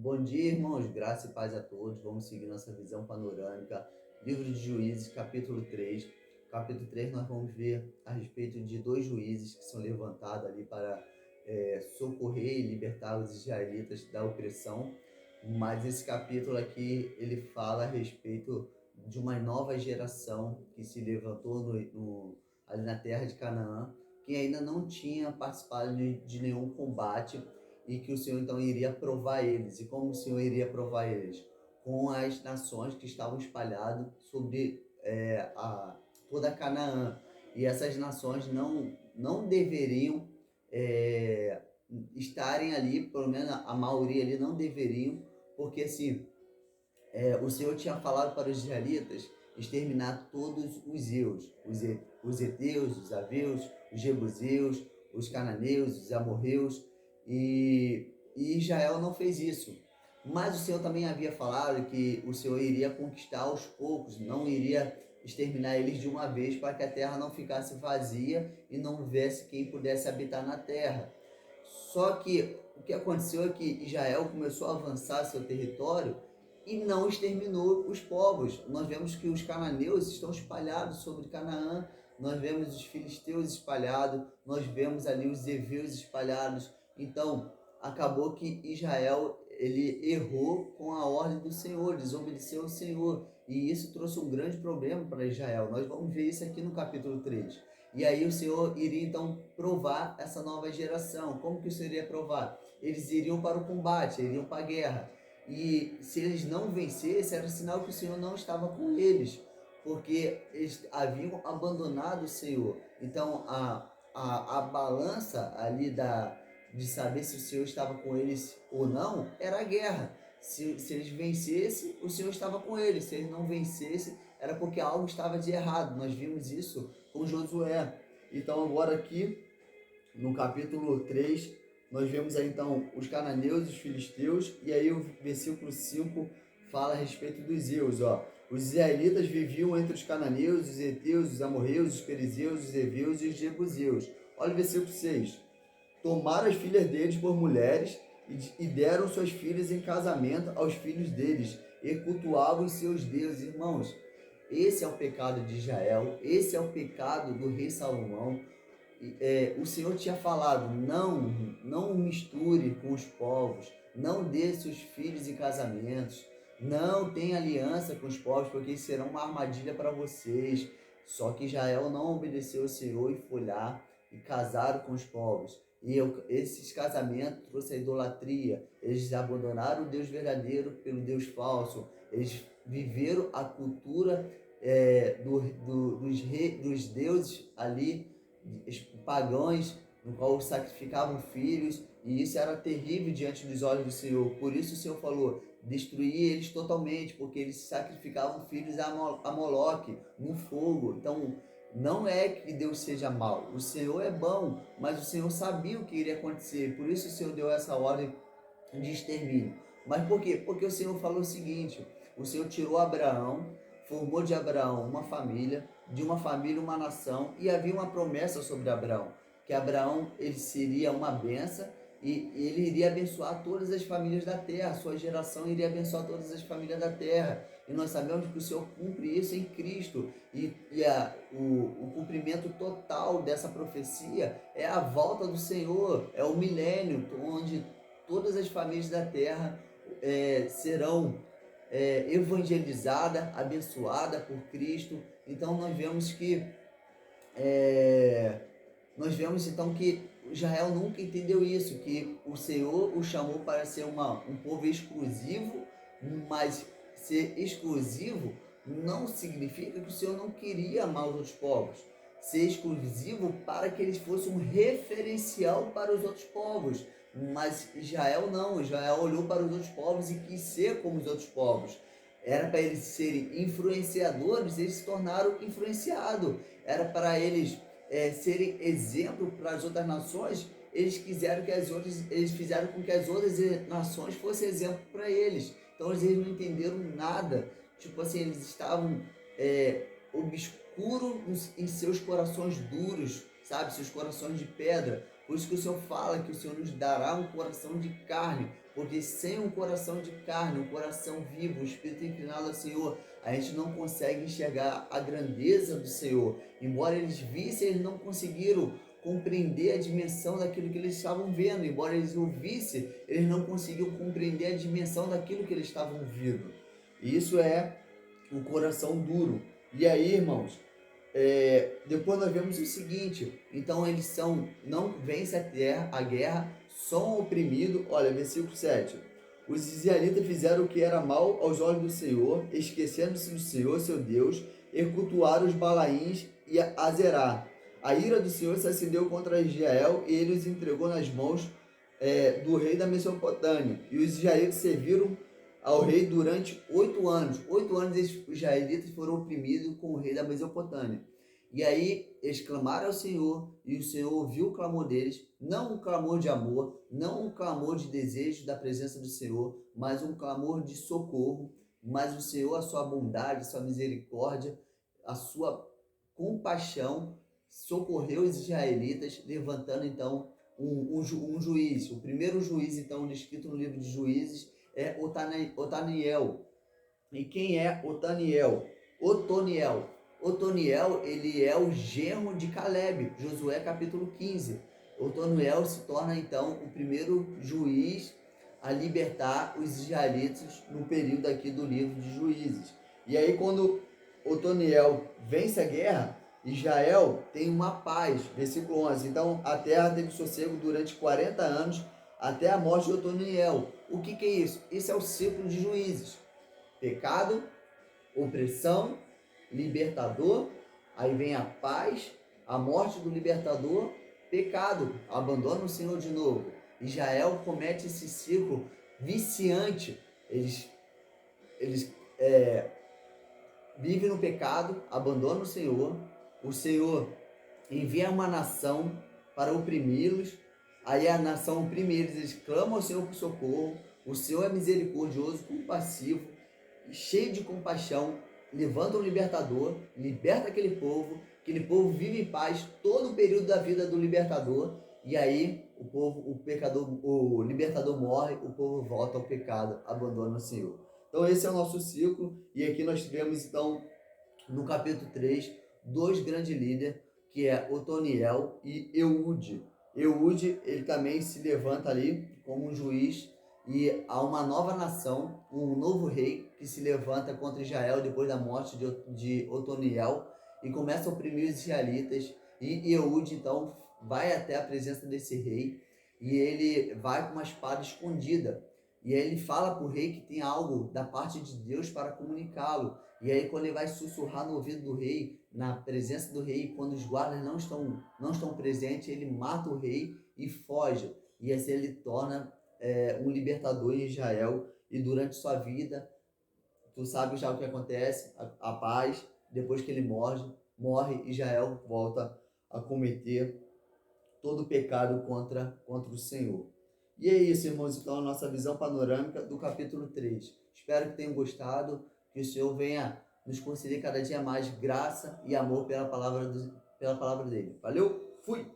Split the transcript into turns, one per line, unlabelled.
Bom dia, irmãos. Graça e paz a todos. Vamos seguir nossa visão panorâmica. Livro de Juízes, capítulo 3. Capítulo 3 nós vamos ver a respeito de dois juízes que são levantados ali para socorrer e libertar os israelitas da opressão. Mas esse capítulo aqui, ele fala a respeito de uma nova geração que se levantou ali na terra de Canaã, que ainda não tinha participado de nenhum combate, e que o Senhor então iria provar eles. E como o Senhor iria provar eles? Com as nações que estavam espalhadas sobre toda Canaã. E essas nações não deveriam é, estarem ali, pelo menos a maioria ali não deveriam, porque assim, o Senhor tinha falado para os israelitas exterminar todos os eus, os heteus, os aveus, os jebuseus, os cananeus, os amorreus, e Israel não fez isso. Mas o Senhor também havia falado que o Senhor iria conquistar aos poucos, não iria exterminar eles de uma vez, para que a terra não ficasse vazia e não houvesse quem pudesse habitar na terra. Só que o que aconteceu é que Israel começou a avançar seu território e não exterminou os povos. Nós vemos que os cananeus estão espalhados sobre Canaã, nós vemos os filisteus espalhados, nós vemos ali os heveus espalhados. Então, acabou que Israel ele errou com a ordem do Senhor, desobedeceu ao Senhor, e isso trouxe um grande problema para Israel. Nós vamos ver isso aqui no capítulo 3. E aí o Senhor iria então provar essa nova geração. Como que o Senhor iria provar? Eles iriam para o combate, iriam para a guerra. E se eles não vencessem, era sinal que o Senhor não estava com eles, porque eles haviam abandonado o Senhor. Então a balança ali de saber se o Senhor estava com eles ou não era a guerra. Se eles vencessem, o Senhor estava com eles. Se eles não vencessem, era porque algo estava de errado. Nós vimos isso com Josué. Então agora aqui no capítulo 3 nós vemos aí então os cananeus e os filisteus, e aí o versículo 5 fala a respeito dos Eus, ó. Os israelitas viviam entre os cananeus, os heteus, os amorreus, os perizeus, os heveus e os jebuseus. Olha o versículo 6. Tomaram as filhas deles por mulheres e deram suas filhas em casamento aos filhos deles, e cultuavam os seus deuses. Irmãos, esse é o pecado de Israel, esse é o pecado do rei Salomão. O Senhor tinha falado, não misture com os povos, não dê seus filhos em casamentos, não tenha aliança com os povos, porque isso será uma armadilha para vocês. Só que Israel não obedeceu ao Senhor e foi lá e casaram com os povos. E esses casamentos trouxeram a idolatria. Eles abandonaram o Deus verdadeiro pelo Deus falso. Eles viveram a cultura dos deuses ali pagãos, no qual sacrificavam filhos, e isso era terrível diante dos olhos do Senhor. Por isso o Senhor falou, destruir eles totalmente, porque eles sacrificavam filhos a Moloque, no fogo. Então, não é que Deus seja mau, o Senhor é bom, mas o Senhor sabia o que iria acontecer, por isso o Senhor deu essa ordem de extermínio. Mas por quê? Porque o Senhor falou o seguinte, o Senhor tirou Abraão, formou de Abraão uma família, de uma família uma nação, e havia uma promessa sobre Abraão, que Abraão ele seria uma benção e ele iria abençoar todas as famílias da terra, a sua geração iria abençoar todas as famílias da terra. E nós sabemos que o Senhor cumpre isso em Cristo. O cumprimento total dessa profecia é a volta do Senhor, é o milênio, onde todas as famílias da terra serão evangelizadas, abençoadas por Cristo. Então nós vemos então que Israel nunca entendeu isso, que o Senhor o chamou para ser um povo exclusivo, mas ser exclusivo não significa que o Senhor não queria amar os outros povos. Ser exclusivo para que eles fossem um referencial para os outros povos. Mas Israel não, Israel olhou para os outros povos e quis ser como os outros povos. Era para eles serem influenciadores, eles se tornaram influenciados. Era para eles serem exemplo para as outras nações, eles fizeram com que as outras nações fossem exemplo para eles. Então eles não entenderam nada. Tipo assim, eles estavam obscuros em seus corações duros, sabe? Seus corações de pedra. Por isso que o Senhor fala que o Senhor nos dará um coração de carne, porque sem um coração de carne, um coração vivo, um espírito inclinado ao Senhor, a gente não consegue enxergar a grandeza do Senhor. Embora eles vissem, eles não conseguiram compreender a dimensão daquilo que eles estavam vendo. Embora eles ouvissem, eles não conseguiam compreender a dimensão daquilo que eles estavam vendo. E isso é um coração duro. E aí, irmãos, depois nós vemos o seguinte: então eles não vencem a guerra, são oprimidos. Olha, versículo 7. Os israelitas fizeram o que era mal aos olhos do Senhor, esquecendo-se do Senhor, seu Deus, e cultuaram os Balaíns e Azerá. A ira do Senhor se acendeu contra Israel e ele os entregou nas mãos do rei da Mesopotâmia. E os israelitas serviram ao rei durante 8 anos. 8 anos os israelitas foram oprimidos com o rei da Mesopotâmia. E aí eles clamaram ao Senhor, e o Senhor ouviu o clamor deles, não um clamor de amor, não um clamor de desejo da presença do Senhor, mas um clamor de socorro. Mas o Senhor, a sua bondade, a sua misericórdia, a sua compaixão, socorreu os israelitas, levantando então um juiz. O primeiro juiz, então, descrito no livro de Juízes, é Otaniel. E quem é Otaniel? Otoniel, ele é o genro de Caleb, Josué capítulo 15. Otoniel se torna então o primeiro juiz a libertar os israelitas no período aqui do livro de Juízes. E aí quando Otoniel vence a guerra, Israel tem uma paz, versículo 11. Então a terra teve sossego durante 40 anos até a morte de Otoniel. O que é isso? Isso é o ciclo de Juízes: pecado, opressão, libertador, aí vem a paz, a morte do libertador, pecado, abandona o Senhor de novo. Israel comete esse ciclo viciante. Eles vivem no pecado, abandonam o Senhor envia uma nação para oprimi-los, aí a nação oprime eles, eles clamam ao Senhor por socorro. O Senhor é misericordioso, compassivo, cheio de compaixão, levanta um libertador, liberta aquele povo vive em paz todo o período da vida do libertador, e aí o libertador morre, o povo volta ao pecado, abandona o Senhor. Então esse é o nosso ciclo, e aqui nós tivemos então, no capítulo 3, dois grandes líderes, que é Otoniel e Eude. Eude, ele também se levanta ali como um juiz, e há uma nova nação, um novo rei que se levanta contra Israel depois da morte de Otoniel e começa a oprimir os israelitas. E Eude então vai até a presença desse rei e ele vai com uma espada escondida. E aí ele fala para o rei que tem algo da parte de Deus para comunicá-lo. E aí quando ele vai sussurrar no ouvido do rei, na presença do rei, quando os guardas não estão presentes, ele mata o rei e foge. E assim ele torna um libertador em Israel. E durante sua vida, tu sabe já o que acontece, a paz, depois que ele morre, Israel volta a cometer todo o pecado contra o Senhor. E é isso, irmãos, então a nossa visão panorâmica do capítulo 3. Espero que tenham gostado, que o Senhor venha nos conceder cada dia mais graça e amor pela palavra dele. Valeu? Fui!